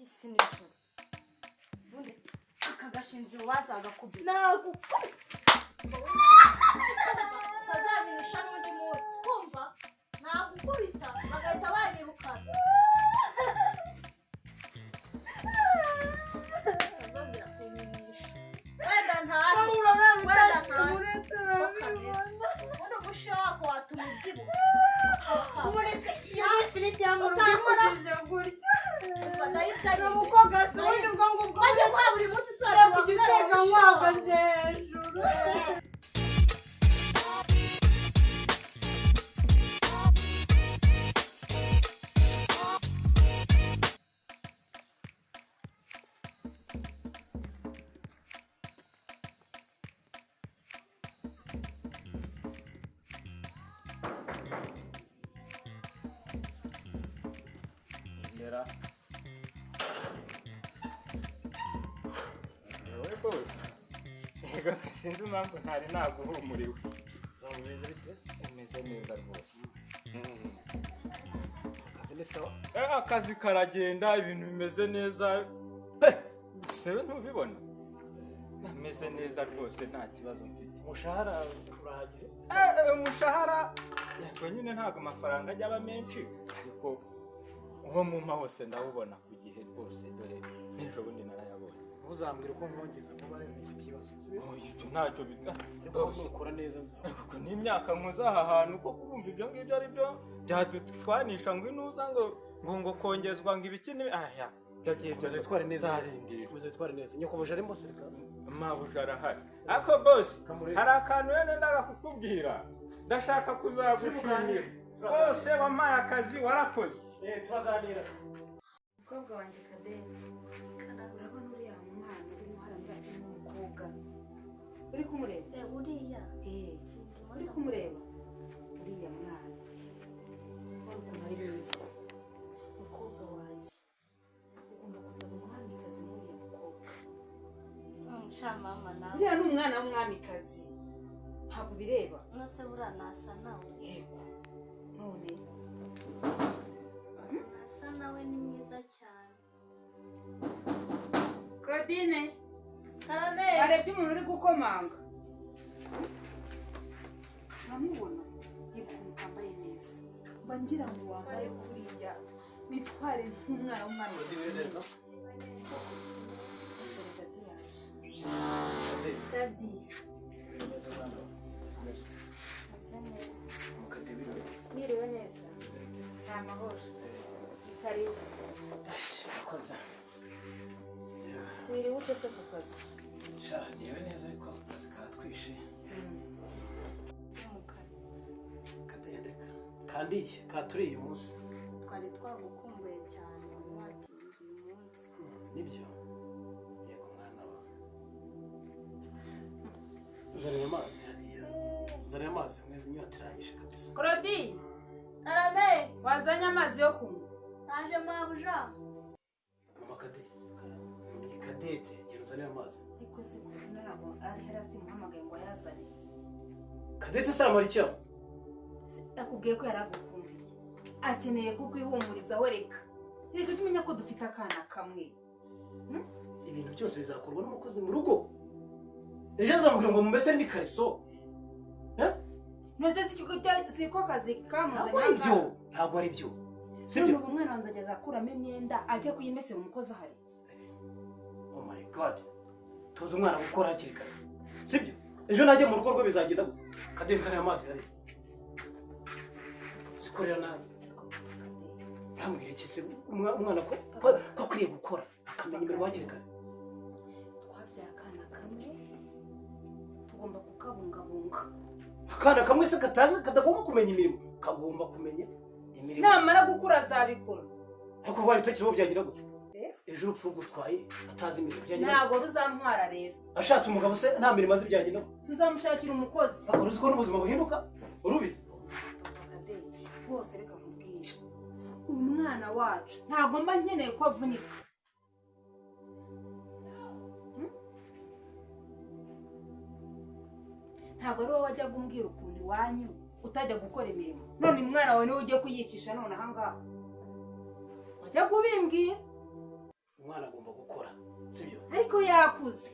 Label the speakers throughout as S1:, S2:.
S1: isi n'ijoro ubundi akagashinzi wazaga kubira utazanyinisha n'undi munsi kumva nagukubita bagahita banyirukana azongera kunyinisha wenda ntahe ubundi umushi wako watuma ubyibuha umureke iyo ifiriti yangu rugize gutya ni umukobwa se ubundi ubwo ngubwo bajya kwa buri munsi isura kugitega mwagaze hejuru
S2: sinzi impamvu ntari naguhumuriwe zameze bite umeze neza rwose akazi ni sawa akazi karagenda ibintu bimeze neza sewe ntubibona ameze neza rwose nta kibazo mfite
S3: umushahara urahagije
S2: umushahara yego nyine ntabwo amafaranga ajya aba menshi ariko uwo mumpa hose ndawubona ku gihe rwose dore n'ejo bundi narayabonye
S3: ntuzambwire uko mwongeza kuba rero nifite ibibazo
S2: ibyo ntacyo bita
S3: ukora neza
S2: nzawe n'imyaka nkoze aha hantu ko kubumva ibyo ngibyo ari byo byadutwanisha ngo inuza ngo kongezwa ngo ibikini aya
S3: uzitware neza uzitware neza nyoko buje ari mbose reka
S2: mabuje arahari ako boss hari akantu yene ndaga kukubwira ndashaka kuzagushimira bose wampaye akazi warakoze
S3: turaganira
S1: umukobwa wanjye Kadete urabona uriya mwana urimo haramira n'umukobwa uri kumureba
S4: uriya
S1: uri kumureba uriya mwana ukuntu ari mwiza umukobwa wanjye ugomba kuzaba umwamikazi nk'uriya mukobwa
S4: mama nawe
S1: uriya ni umwana w'umwamikazi ntabwo bireba
S4: nose buriya nasa nawe
S1: yego none
S4: nasa nawe ni mwiza cyane
S1: Claudine karame arebye umuntu uri gukomanga uramubona niba ukuntu kambaye neza mba ngira ngo wambare kuriya witware nk'umwana w'umwamikazi
S3: neza
S4: Daddy
S3: neza mwana neza mukadebiro
S1: niriwe neza nta mahoro karibu
S3: akoza
S1: wiriwe utese ku kazi
S3: sha niwe neza ariko akazi karatwishe
S1: mu kazi
S3: kadendeka kandi katuriye umunsi
S4: twari twagukumbuye cyane watinze uyu munsi
S3: nibyo yego mwana wa nzanira amazi hariya nzanira amazi inyota irangije kabisa
S1: Claudine
S4: karame
S1: wazanye amazi yo kunywa
S4: naje mabuja
S3: mama Kadete gera nzanira amazi
S1: ariko se Claudine ntabwo ari harasi muhamagaye ngo yazane
S3: Kadete saramara icyo
S1: akubwiye ko yaragukumbuye akeneye kukwihumuriza we reka tumenya ko dufite akana kamwe
S3: ibintu byose bizakorwa n'umukozi mu rugo ejo azamubwira ngo mumese n'ikariso
S1: nose siko kazi kamuzanye
S3: ntabwo ari byo
S1: sibyo ubu umwana wanjye ageze akuramo imyenda ajya kuyimesera umukozi ahari
S3: oh my god tuzi umwana gukora hakiri kare sibyo ejo najye mu rugo rwe bizagenda kadenzanira amazi hariya zikorera nabi urambwira iki se umwana ko akwiriye gukora akamenya imirimo hakiri kare
S1: twabyaye akana kamwe tugomba kukabungabunga
S3: akana kamwe se kadagomba kumenya imirimo kagomba kumenya imirimo
S1: namara gukura azabikora
S3: ariko bari utakibo byagira gute ejo urupfu rugutwaye atazi imirimo byagira
S1: ntabwo ruzantwara rero
S3: ashatse umugabo se nta mirimo azi byagira
S1: tuzamushakira umukozi
S3: akora uzi ko n'ubuzima buhinduka urubizi
S1: rwose reka nkubwire umwana wacu ntabwo mba nkeneye ko avunika ntabwo ari wowe wajyaga umbwira ukuntu iwanyu utajya gukora imirimo none umwana wawe niwe ugiye kuyicisha none ahangaha wajya kubimbwira
S3: umwana agomba gukora sibyo
S5: ariko yakuze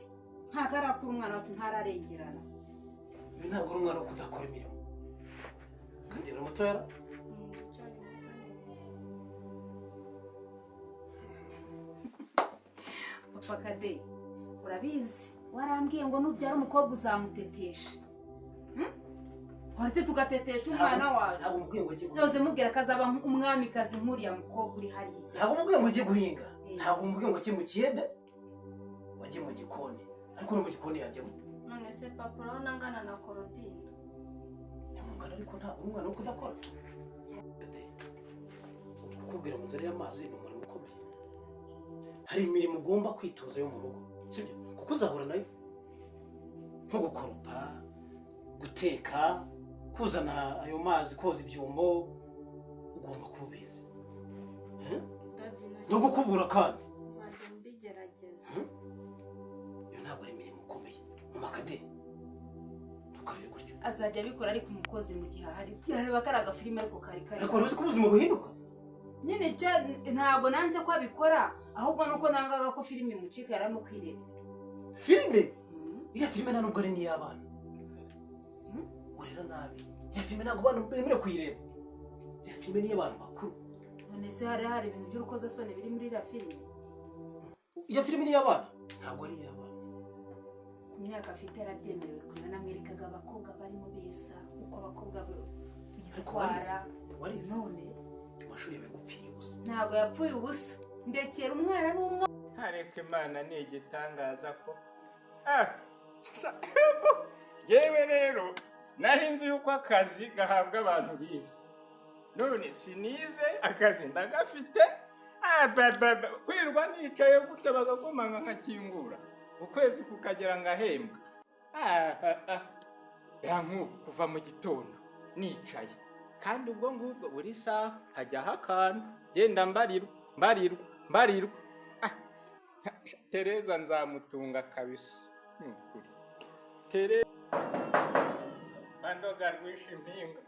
S5: ntabwo arakura umwana wacu ntararengerana
S3: ibi ntabwo ari umwana wo kudakora imirimo kandi uri mutoya
S5: papa Kade urabizi warambwiye ngo nubyara umukobwa uzamutetesha waretse tugatetesha umwana wacu
S3: ntabwo mubwiye ngo ajye
S5: yose mubwira ko azaba umwamikazi nk'uriya mukobwa uri hariya
S3: ntabwo mubwiye ngo ajye guhinga ntabwo mubwiye ngo ajye mu kiyede wajye mu gikoni ariko no mu gikoni yajyamo
S4: none se papa urabona angana na Korodine
S3: nyamungana ariko ntabwo uri umwana wo kudakora kukubwira mu nzira y'amazi ni umurimo ukomeye hari imirimo ugomba kwitoza yo mu rugo sibyo kuko uzahura nayo nko gukoropa guteka kuzana ayo mazi koza ibyombo ugomba kuba ubizi no gukubura kandi
S4: nzajya mbigerageza
S3: iyo ntabwo ari imirimo ikomeye mama Kade ntukarire gutyo
S5: azajya abikora ariko umukozi mu gihe ahari yareba kari agafilime ariko kari
S3: ariko uzi ko ubuzima buhinduka
S5: nyine ntabwo nanze ko abikora ahubwo nuko nangaga ko filime imucika yaramo kwireba
S3: filime iriya filime nta nubwo ari n'iy'abana urera nabi iriya filime ntabwo abantu bemerewe kuyireba iriya filime ni iy'abantu bakuru
S5: none se hari ibintu by'urukozasoni biri muri iriya filime
S3: iyo filime ni iy'abana ntabwo ari iy'abana
S5: ku myaka afite yarabyemerewe kureba namwerekaga abakobwa barimo beza uko abakobwa bitwara
S3: warize
S5: none
S3: amashuri yawe gupfiriye ubusa
S5: ntabwo yapfuye ubusa ndekera umwana n'umwana
S2: ariko Imana ni igitangaza ko yewe rero nari nzi yuko akazi gahabwa abantu bize none sinize akazi ndagafite kwirwa nicaye gute bagakomanga nkakingura ukwezi kukagera ngahembwa nk'ubu kuva mu gitondo nicaye kandi ubwo ngubwo buri saha hajyaho akantu genda mbarirwa Tereza nzamutunga kabisa nukuri Tereza bandoga rwisha impinga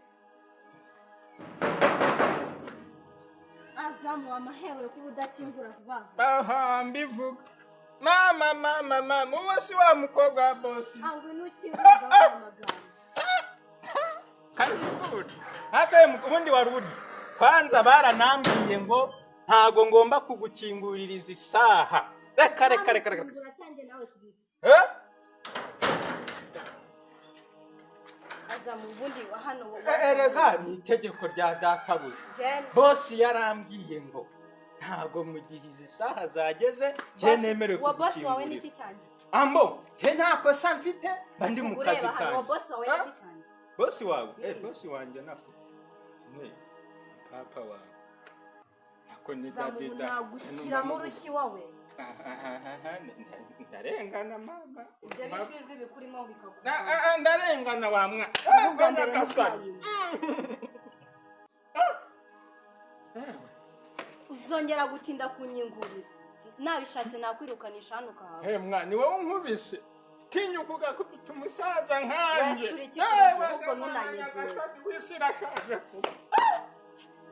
S4: azamuha amaherewe kuba udakingura vuba
S2: aha mbivuga mama uwo si wa mukobwa wa bosi
S4: ntabwo ntukingura amagambo
S2: kandi ubundi warudi kwanza baranambwiye ngo ntago ngomba kugukinguririza isaha reka
S4: azamu ubundi wa hano
S2: erega ni itegeko rya databuja bosi yarambwiye ngo ntago mu gihe izi saha zageze cye nemerewe
S4: kugukingurira bosi wawe niki cyane
S2: ambo cye nta kosa mfite bandi mu kazi kanjye
S4: bosi wawe niki cyane
S2: bosi wawe bosi wanjye nako ne papa wawe nako ni dadida
S4: nagushyiramo urushyi wawe
S2: ndarengana mama
S4: ibyo bishijwe bikurimo bikagukora
S2: ndarengana wa mwana gasani
S4: uzongera gutinda kunyingurira nabishatse nakwirukanisha hano kahawe
S2: mwana ni wowe unkubise tinyuka ugakubita umusaza nkanjye
S4: ahubwo ntunanyegere
S2: wisi irashaje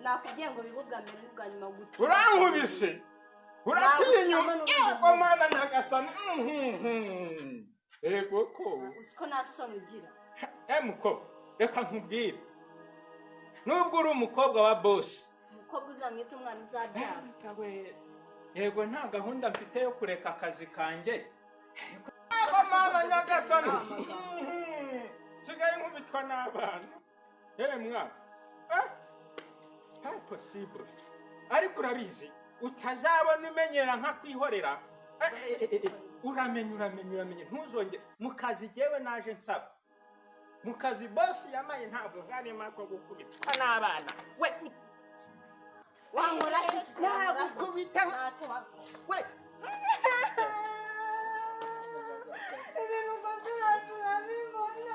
S4: nakubwiye ngo bibubwa mbere n'ubwa nyuma gutinda
S2: urankubise uratinyuka yego mwana nyagasani yego ko
S4: uziko nta soni ugira
S2: muko reka nkubwire nubwo uri umukobwa wa bosi
S4: umukobwa uzamwita umwana uzabyara
S2: yego nta gahunda mfite yo kureka akazi kanjye mwana nyagasani nsigaye nkubitwa n'abana mwana nta possible ariko urabizi utazabona umenyera nka kwihorera uramenye ntuzongere mu kazi jyewe naje nsaba mu kazi bosi yamaye ntabwo harimo ako gukubitwa n'abana we
S4: wankora
S2: nagukubita we
S4: ibintu byacu urabibona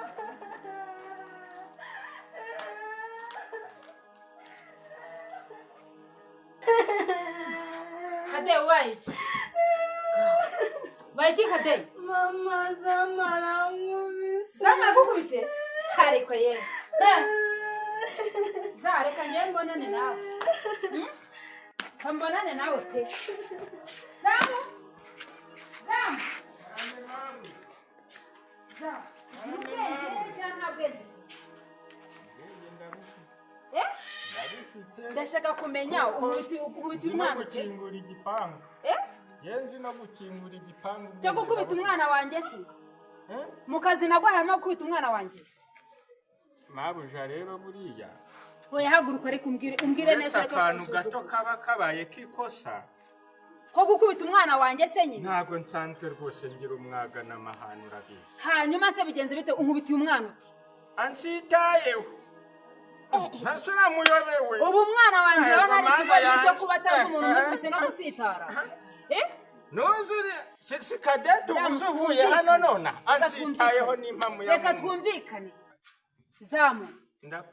S5: Kade waiki Kade
S1: mama zamara nkubise
S5: Zamara kukubise ariko ye Zareka njye mbonane nawe mbonane nawe pe Zamara ndashaka kumenya ukubita umwana
S2: gukingura igipangu genzi no gukingura igipangu
S5: cyo gukubita umwana wanjye se mu kazi nagwahama gukubita umwana wanjye
S2: mabuja rero buriya
S5: oya haguruka ariko umbwire neza
S2: reka akantu gato kaba kabaye kikosa
S5: ko gukubita umwana wanjye se nyine
S2: ntabwo nsanzwe rwose ngira umwaga n'amahane urabizi
S5: hanyuma se bigenze bite unkubitiye umwana uti
S2: ansitayeho ntasura muyobewe
S5: ubu umwana wanjye urabona ari ikibazo cyo kuba atazi umuntu umukubise no gusitara
S2: nuzuri si kadete uvuye hano nona ansitayeho n'impamu ya
S5: reka twumvikane zamu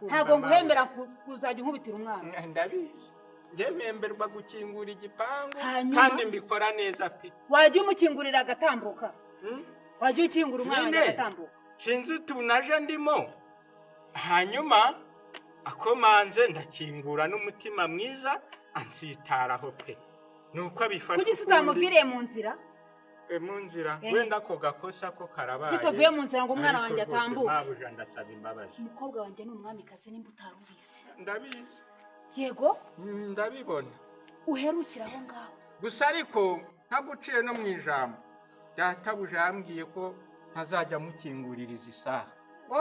S5: ntabwo nguhembera kuzajya unkubitira umwana
S2: ndabizi njye mpemberwa gukingura igipangu kandi mbikora neza pe
S5: wajya umukingurira agatambuka wajya ukingura umwana wanjye agatambuka
S2: sinzi utunaje ndimo hanyuma akomanze ndakingura n'umutima mwiza ansitaraho pe nuko abifata
S5: kuki utamuviriye mu nzira
S2: mu nzira wenda ko gakosa ko karabaye
S5: tutavuye mu nzira ngo umwana wanjye atambuke
S2: mabuja ndasaba imbabazi
S5: umukobwa wanjye ni umwamikazi nimba utarubizi
S2: ndabizi
S5: yego
S2: ndabibona
S5: uherukira aho ngaho
S2: gusa ariko ntaguciye no mu ijambo databuja yambwiye ko ntazajya mukingurira izi saha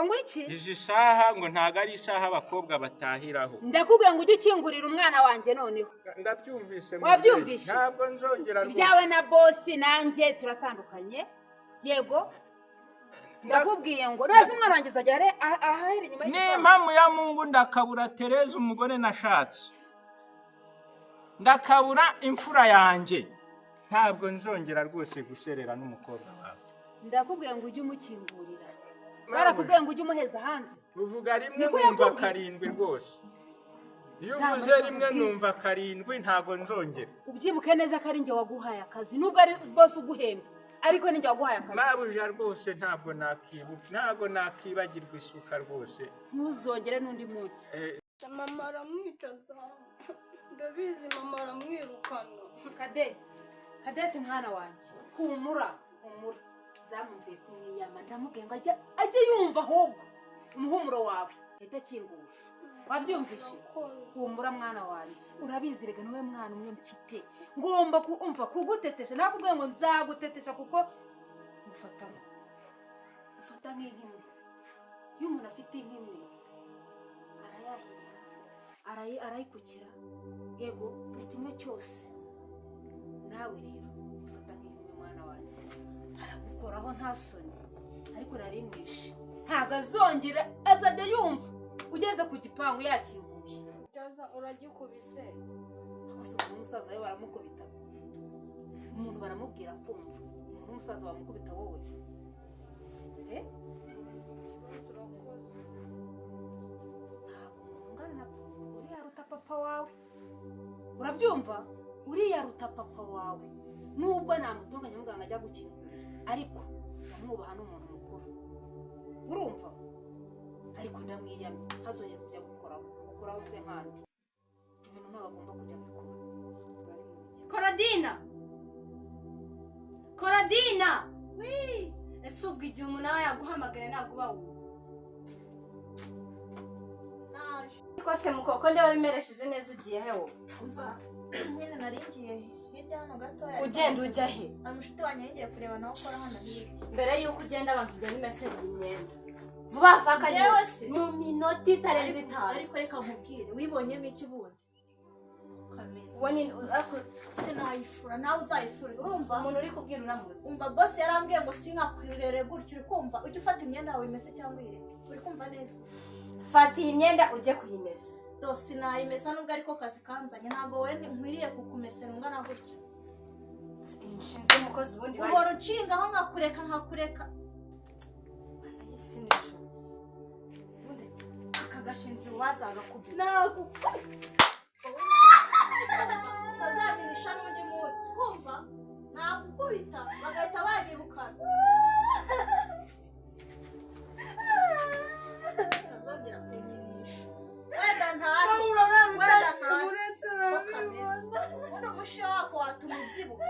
S5: ngo iki
S2: izi saha ngo ntago ari isaha abakobwa batahiraho
S5: ndakubwiye ngo ujye ukingurira umwana wanjye noneho
S2: ndabyumvise
S5: wabyumvishe
S2: ntabwo nzongera
S5: ibyawe na bosi nanjye turatandukanye yego ndakubwiye ngo neza umwana wanjye azajya ahahera inyuma
S2: n'impamu ya mungu ndakabura Tereza umugore nashatse ndakabura imfura yanjye ntabwo nzongera rwose guserera n'umukobwa wawe
S5: ndakubwiye ngo ujye umukingurira barakubwiye ngo ujye umuheza hanze
S2: uvuga rimwe numva karindwi rwose iyo uvuze rimwe numva karindwi ntabwo nzongera
S5: ubyibuke neza ko ari njye waguhaye akazi nubwo ari bose uguhemba ariko ni njye waguhaye akazi
S2: mabuja rwose ntabwo nakibagirwa isuka rwose
S5: ntuzongere n'undi munsi
S4: mama aramwicaza ndabizi mama aramwirukana
S5: kadete mwana wanjye humura zamumviye kumwiyama ndamubwiye ngo ajye yumva ahubwo umuhumuro wawe ahita akingura wabyumvishe humura mwana wanjye urabizi rega niwe mwana umwe mfite ngomba kumva kugutetesha nakubwiye ngo nzagutetesha kuko ufata nk'inkimwe iyo umuntu afite inkimwe arayahirira arayikukira yego buri kimwe cyose nawe rero ufata nk'inkimwe mwana wanjye aragukoraho nta soni ariko narimwishe ntabwo azongera azajya yumva ugeze ku gipangu yakinguye
S4: uragikubise
S5: akoze umuntu w'umusaza we baramukubita umuntu baramubwira kumva umuntu w'umusaza wamukubita wowe ntabwo umuntu ungana na uriya ruta papa wawe urabyumva uriya ruta papa wawe nubwo namutunganya muganga ajya gukingura ariko ndamwubaha n'umuntu mukuru urumva ariko ndamwiyamye ntazongere kujya gukoraho se nkandi ibintu ntabwo agomba kujya bikora
S4: koradina ese ubwo igihe umuntu aba yaguhamagara ntabwo uba wumva ariko se mukoko ndeba bimeresheje neza ugiye he wowe
S1: nyine nari ngiye hirya hano gatoya
S4: ugenda ujya he
S1: amushuti wanjye yagiye kureba nawe ukora hano hirya
S4: mbere y'uko ugenda abantu ujya n'imeseri imyenda vuba vaka mu minota itarenze 5
S1: ariko reka nkubwire wibonyemo iki ubundi sinayifura nawe uzayifura urumva
S4: umuntu uri kubwira uramuzi
S1: umva boss yarambwiye ngo sinkakwirere gutyo uri kumva ujye ufata imyenda yawe imese cyangwa uyireke uri kumva neza
S4: fata iyi myenda ujye kuyimesa
S1: sinayimesa nubwo ariko kazi kanzanye ntabwo wowe nkwiriye kukumesera ungana gutyo
S4: nshinze umukozi ubundi
S1: uhora unshingaho nkakureka
S4: sinisho ubundi akagashinze wazanga kubira
S1: utazanyinisha n'undi munsi kumva nagukubita bagahita banyirukana utazongera kunyinisha wenda ntari ubundi umushiya wako watuma ubyibuha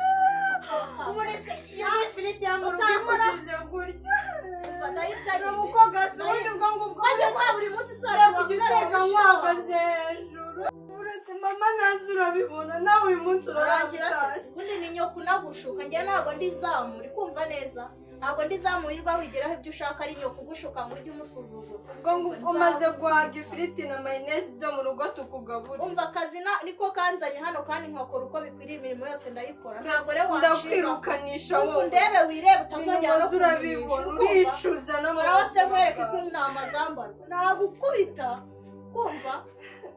S5: umuretse iyo ifiriti y'amuru ugikukize gutya
S1: ndayibyagiye
S5: umukobwa se ubundi ubwo ngubwo
S1: bajya kwa buri munsi
S5: ujya guteka nk'uhagaze hejuru uretse mama nazo urabibona nawe uyu munsi
S1: urangira
S5: urarangitashye
S1: ubundi ni nyoko unagushuka njye ntabwo ndizamu uri kumva neza ntabwo ndizamu wirirwa wigeraho ibyo ushaka ari nyoko ugushuka ngo ujye umusuzugura
S5: ubwo ngubwo umaze guhaga ifiriti na mayoneze byo mu rugo tukugabura
S1: umva akazi niko kanzanye hano kandi nkakora uko bikwiriye imirimo yose ndayikora ntabwo rero wanshinga
S5: ndakwirukanisha
S1: umva undebe wirebe utazongera no
S5: urabibona uricuza no
S1: mara wose nkwereke ko intama zambarwa nagukubita kumva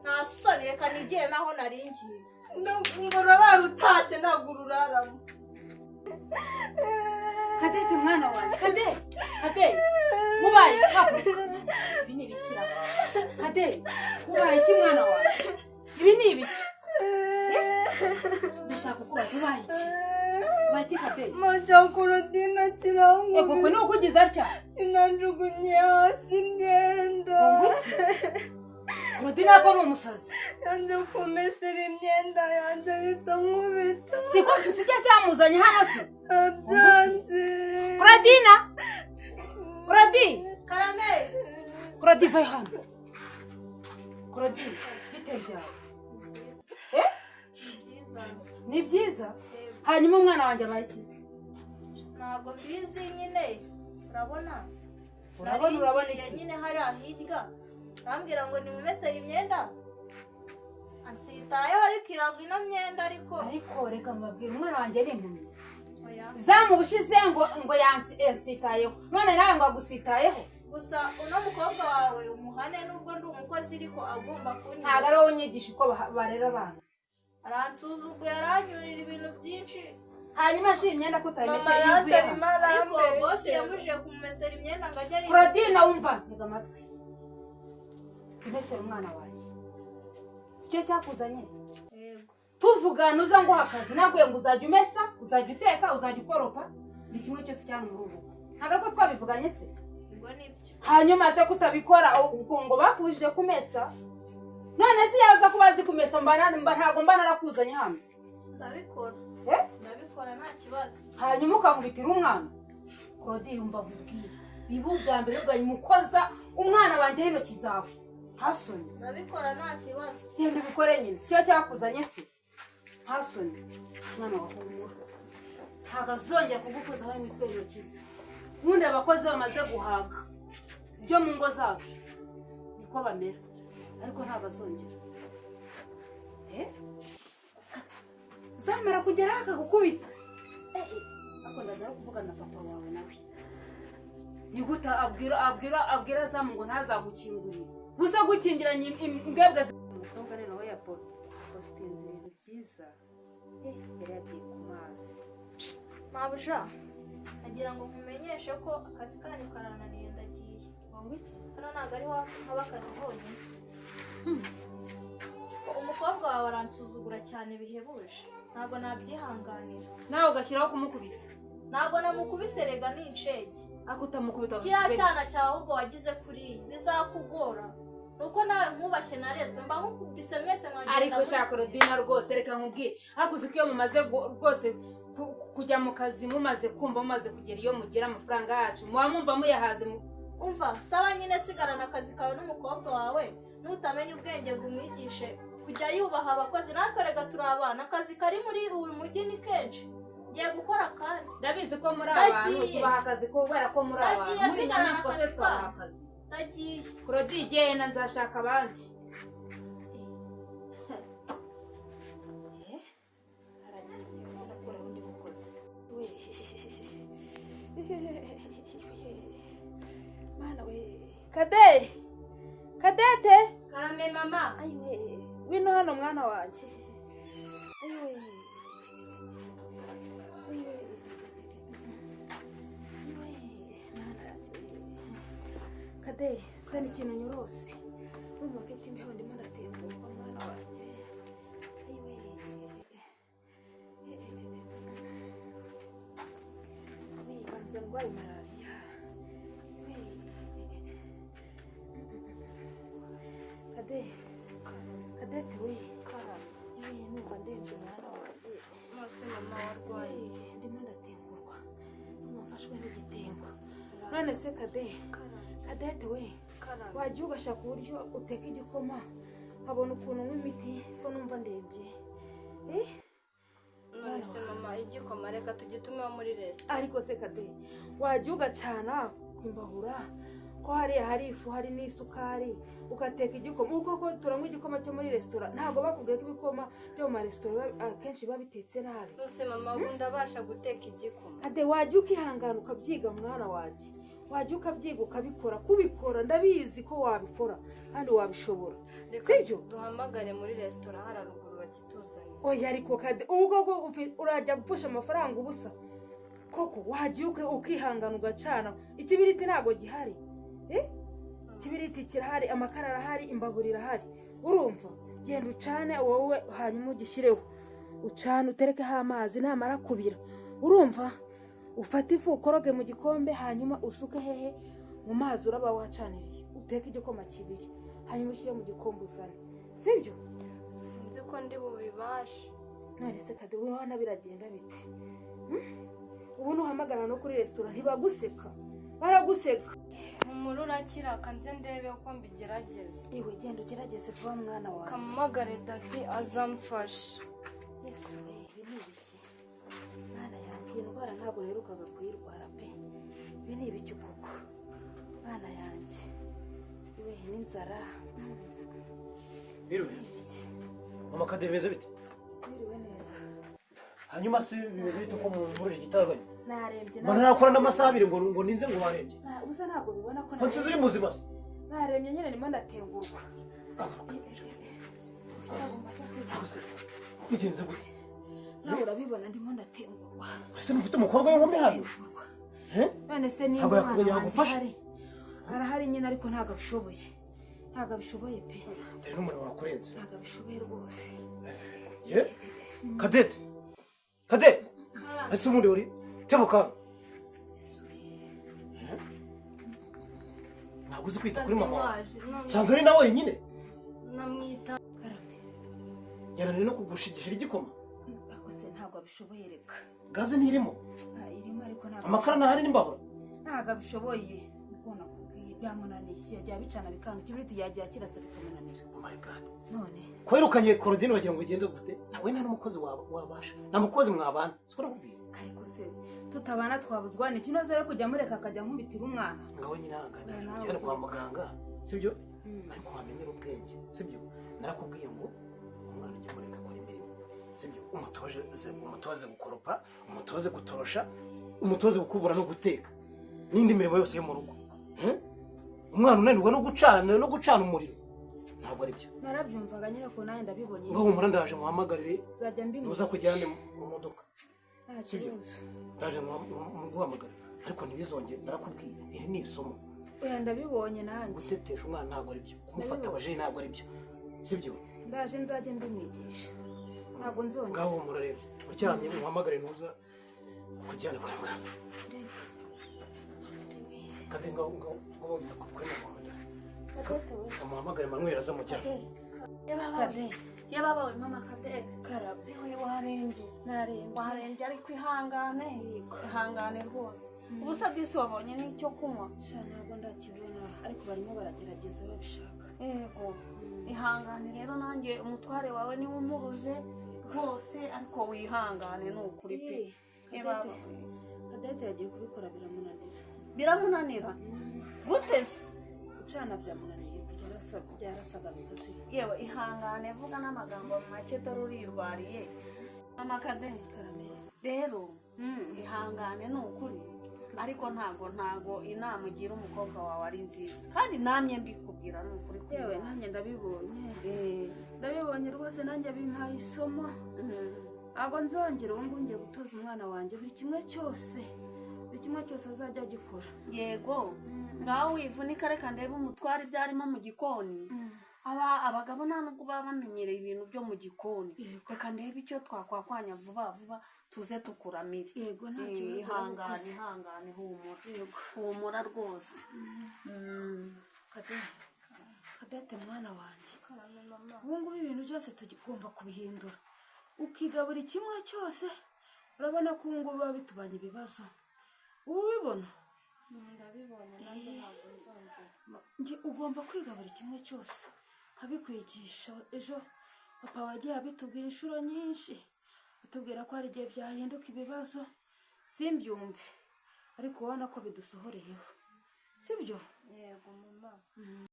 S1: nta soni reka nigire naho naringiye
S5: ngo urarara utashye ntabwo uraramo
S6: Kadete mwana wanjye Kadete mubaye cyakuka ibi ni ibikira Kadete mubaye iki mwana wanjye ibi ni ibiki ndashaka kubaza ubaye iki bati Kadete
S5: majya kurodina kirango
S6: koko ni ukugize atya
S5: kinanjugunye hasi imyenda
S6: Rodina ko ni umusazi
S5: yanze kumesera imyenda yanze ahita nkubita
S6: siko sijya cyamuzanye hano se
S5: abyanze
S6: Rodina
S1: karame
S6: Rodi hano Rodi bite ni byiza hanyuma umwana wanjye abaye iki
S1: ntabwo mbizi nyine
S6: urabona iki
S1: nyine hari ahirya arambwira ngo nimumesere imyenda ansitayeho ariko iragwa ino myenda ariko
S6: reka mbabwira umwana wanjye ari impumyi zamubushize ngo yansitayeho none nawe ngo agusitayeho
S1: gusa uno mukobwa wawe umuhane nubwo ndi umukozi ariko agomba kunyura
S6: ntabwo ari wowe unyigisha uko barera abana
S1: aransuzuguye aranyurira ibintu byinshi
S6: hanyuma si imyenda ko utayimeshe yuzuye
S1: ariko bose yamujije kumumesera imyenda ngo ajye ari
S6: Rodina wumva ntega amatwi umesera umwana wanjye sicyo cyakuzanye tuvugana uza nguha akazi nabwiye ngo uzajya umesa uzajya uteka uzajya ukoropa buri kimwe cyose cyane muri ubu ntabwo ko twabivuganye se hanyuma se kutabikora ngo bakubujije kumesa none se yaza kuba azi kumesa ntabwo mba narakuzanye hano
S1: ndabikora nta kibazo
S6: hanyuma ukamubitira umwana Claude yumva nkubwiye biba ubwa mbere bwanyu mukoza umwana wanjye y'intoki zawe hasoni
S1: ndabikora nta kibazo
S6: genda ubikore nyine sicyo cyakuzanye se hasoni mwana wa humura ntabwo azongera kugukozaho imitwe y'intoki ze ubundi abakozi bamaze guhaga ibyo mu ngo zacu niko bamera ariko ntabwo azongera zamara kugeraho akagukubita ariko ndaza kuvugana na papa wawe nawe niguta abwira zamu ngo ntazagukingurire busa gukingiranye imbwebwe umukobwa rero we yapostinze ibintu byiza yari yagiye ku mazi
S1: mabuja agira ngo nkumenyeshe ko akazi kanyu karananiye ndagiye
S6: ngo iki
S1: hano ntabwo ari haba akazi honyine umukobwa wawe aransuzugura cyane bihebuje ntabwo nabyihanganira
S6: nawe ugashyiraho kumukubita
S1: ntabwo namukubise rega ni incege
S6: ariko utamukubita
S1: kiriya cyana cyawe ahubwo wagize kuriya bizakugora nuko nawe nkubashye narezwe mba nkukubise mwese mwagenda
S6: ariko shaka Rodina rwose reka nkubwire ariko uzi ko iyo mumaze rwose kujya mu kazi mumaze kumva mumaze kugera iyo mugira amafaranga yacu muba mwumva muyahaze
S1: umva saba nyine sigarana akazi kawe n'umukobwa wawe nutamenya ubwenge ngo umwigishe kujya yubaha abakozi natwe rega turi abana akazi kari muri uyu mujyi ni kenshi ngiye gukora kandi
S6: ndabizi ko muri abantu tubaha akazi kubera ko muri abantu muri inyamaswa se twabaha akazi
S1: ndagiye
S6: Claude genda nzashaka abandi Kadete
S1: karame mama
S6: wino hano mwana wanjye Kadete sana ikintu nyurose urumva mfite imbeho ndimo ndatembuka mwana wanjye banza ndwaye malariya Kadete we numva ndembye mwana wanjye
S1: mose mama warwaye
S6: ndimo ndatengurwa numva mfashwe n'igitengo none se Kadete we wagiye ugashaka uburyo uteka igikoma nkabona ukuntu nk'imiti ko numva ndebye
S4: none se mama igikoma reka tugitumeho muri resitora.
S6: ariko se wagiye ugacana kwimbahura ko hariya hari ifu hari n'isukari ugateka igikoma uko ko turanywa igikoma cyo muri resitora ntabwo bakubwiye ko ibikoma byo mu maresitora akenshi biba bitetse nabi.
S4: Nose mama ubu ndabasha guteka igikoma.
S6: wagiye ukihangana ukabyiga mwana wanjye wagiye ukabyiga ukabikora kubikora ndabizi ko wabikora kandi wabishobora sibyo.
S4: Duhamagare muri resitora hararuguru bakituzanye.
S6: oya ariko ubwo urajya gupfusha amafaranga ubusa koko wagiye ukihangana ugacana ikibiriti ntago gihari ikibiriti kirahari amakara arahari imbabura irahari urumva genda ucane wowe hanyuma ugishyireho ucane uterekeho amazi namara kubira urumva ufate ifu ukoroge mu gikombe hanyuma usuke hehe mu mazi uraba wacaniriye uteke igikoma kibiri hanyuma ushyire mu gikombe uzane sibyo.
S4: Sinzi ko ndi bubibashe.
S6: none se urabona biragenda bite ubu nuhamagara no kuri resitora ntibaguseka baraguseka.
S4: Umuru urakira kanze ndebe uko mbigerageza.
S6: iwe genda ugerageze vuba mwana wawe.
S4: Kamamagare dadi azamfasha.
S6: yesu we ibi ni ibiki mwana yanjye indwara ntabwo uherukaga kuyirwara pe ibi ni ibiki koko mwana yanjye iwe n'inzara
S3: biriwe mama Kadete bimeze bite?
S6: biriwe neza.
S3: hanyuma si bimeze bite ko muri igitaraganya
S6: narembye
S3: mbona nakora n'amasaha abiri ngo ninze ngo warembye
S6: uza ntabwo bibona ko
S3: nsi ziri muzima se
S6: narembye nyine ndimo ndatengurwa.
S3: bigenze gute
S6: nawe urabibona ndimo ndatengurwa.
S3: ese mufite umukobwa w'inkumi hano
S6: none se niba umwana wanjye ahari arahari nyine ariko ntabwo abishoboye pe
S3: dore n'umuriro wakurenze
S6: ntabwo abishoboye rwose.
S3: ye Kadete ese ubundi uri tebuka ntabwo uzi kwita kuri mama wawe nsanze ari nawe wenyine
S4: Namwita
S3: yananiwe no kugushigishira igikoma
S6: ariko se ntabwo abishoboye reka
S3: gaze ntirimo
S6: irimo ariko ntabwo
S3: amakara ntahari n'imbabura
S6: ntabwo abishoboye niko nakubwiye byamunaniye yagiye abicana bikanga ikibiriti yagiye akirasa bikamunanira.
S3: oh my god
S6: none
S3: ko wirukanye Korodine wagira ngo ugende gute nawe nta n'umukozi wabasha nta mukozi mwabana siko nakubwiye.
S6: ariko se tutabana twabuzwa ni kinoze rero kujya mureka akajya nkubitira umwana
S3: ngaho nyine ahaganira ujyane kwa muganga sibyo ariko wamenyera ubwenge sibyo narakubwiye ngo umwana ujya mureka akora imirimo sibyo umutoze gukoropa umutoze gutorosha umutoze gukubura no guteka n'indi mirimo yose yo mu rugo umwana unanirwa no gucana umuriro ntabwo ari byo
S6: narabyumvaga nyine ko nawe ndabibonye
S3: ngaho umura ndaje muhamagarire
S6: uzajya
S3: muza kujyane mu modoka
S6: nta kibazo
S3: ndaje muguhamagara ariko ntibizongere narakubwiye iri ni isomo
S6: oya ndabibonye nanjye
S3: gutetesha umwana ntabwo ari byo kumufata abajeyi ntabwo ari byo sibyo
S6: ndaje nzajya mbimwigisha ntabwo nzongera
S3: ngaho humura rero uryamye muhamagare ntuza kujyana kwa muganga Kadete ngaho wita kuri mama kamuhamagare Manuel aza mujyana
S4: yababawe mama Kadete
S6: karabe
S4: we warembye
S6: narembye
S4: ariko ihangane rwose ubusa bw'isi wabonye n'icyo kunywa
S6: sha ntabwo ndakibona ariko barimo baragerageza babishaka.
S4: yego ihangane rero nanjye umutware wawe niwe umubuze rwose ariko wihangane ni ukuri pe.
S6: Kadete yagiye kubikora
S4: biramunanira gute se
S6: gucana byamunaniye byarasaga bikaze.
S4: yewe ihangane vuga n'amagambo make dore urirwariye mama Kadete rero ihangane ni ukuri ariko ntago inama ugira umukobwa wawe ari nziza kandi namye mbikubwira ni ukuri
S6: yewe nanjye ndabibonye rwose nanjye bimpaye isomo ntabwo nzongera ubu ngubu ngiye gutoza umwana wanjye buri kimwe cyose azajya agikora.
S4: yego ngaho wivunika reka ndebe umutware ibyo arimo mu gikoni abagabo nta nubwo baba bamenyereye ibintu byo mu gikoni reka ndebe icyo twakwakwanya vuba tuze tukuramire.
S6: yego nta kibazo
S4: ihangane humura rwose.
S6: Kadete mwana wanjye ubu ngubu ibintu byose tugomba kubihindura ukiga buri kimwe cyose urabona ko ubu ngubu biba bitubanye ibibazo ubu ubibona
S4: ndabibonye nanjye ntabwo nzongera.
S5: ugomba kwiga buri kimwe cyose abikwigisha. ejo papa wagiye abitubwira inshuro nyinshi, atubwira ko hari igihe byahinduka ibibazo simbyumve, ariko ubona ko bidusohoreyeho, sibyo?
S4: Yego mama.